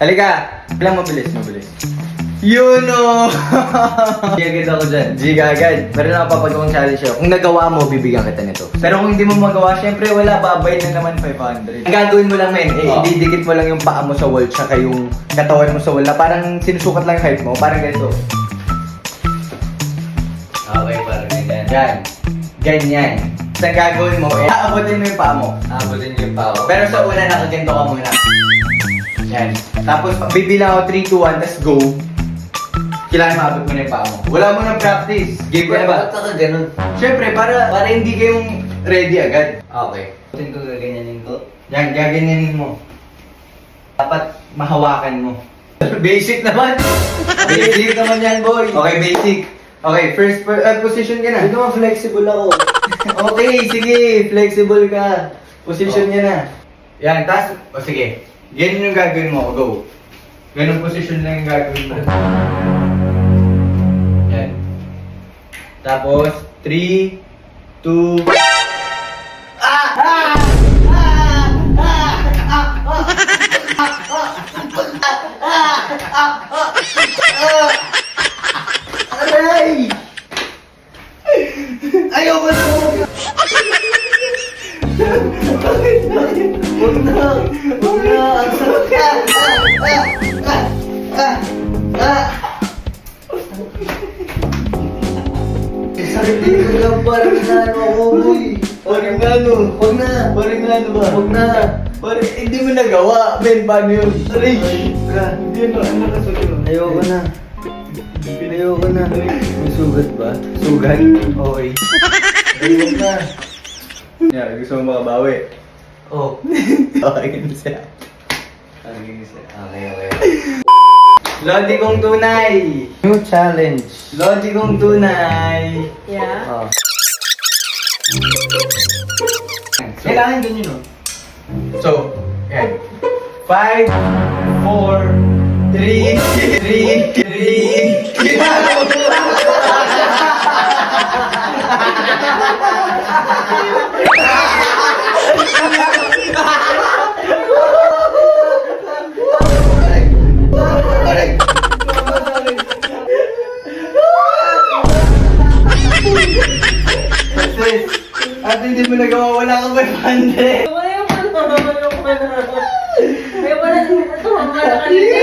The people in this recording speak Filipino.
Halika! Bilang mabilis. Yun o! G agad ako dyan. G agad. Pero napapagawang challenge yun. Kung nagawa mo, bibigyan kita nito. Pero kung hindi mo magawa, syempre wala. Babay na naman 500. Ang gagawin mo lang, men, ididikit mo lang yung paa mo sa wall tsaka yung katawan mo sa wall na parang sinusukat lang yung height mo. Parang ganito. Okay, parang ganyan. Yan. Ganyan. Sa gagawin mo, aabutin mo yung paa mo. Abutin niyo yung pao. Pero sa una, nakaganto ka muna. Yan. Tapos, bibilang ako 3, 2, 1, let's go. Kailangan maabot mo na yung paa mo. Wala mo na practice. Game ka na ba? Ba't ka ganun? Siyempre, para hindi kayong ready agad. Okay. Abutin ko gaganyanin ko. Yan, gaganyanin mo. Dapat mahawakan mo. Basic naman. Basic naman yan, boy. Okay, basic. Okay, first position ka na. Hindi naman flexible ako. Okay, sige. Flexible ka. Position niya na. Yan, tas, sige. Ganyan yung gagawin mo. Go. Ganun position lang yung gagawin mo. Yan. Tapos, 3, 2... Aray! Ayoko na! Huwag na! Huwag na! Ang sakit dito lang, parang nano ako, boy. Parang ano? Huwag na! Parang ano ba? Huwag na! Parang hindi mo nagawa. Ben, paano yun? Aray! Hindi na, ano ka sa Ayoko na. Ayoko na. May sugat ba? Sugat? Okay. Ayoko na. Yeah, gusto mo makabawi. Oh. Okay, ganun siya. Okay. Lodi kong tunay! New challenge. Lodi kong tunay! Yeah? Oh. Kailangan ganyan, no? So, yan. 5, 4, 3, 3, 3. At hindi mo nagawa, wala kang 500. Ayaw ko na. Ayaw ko na. Ito, mga nakalito.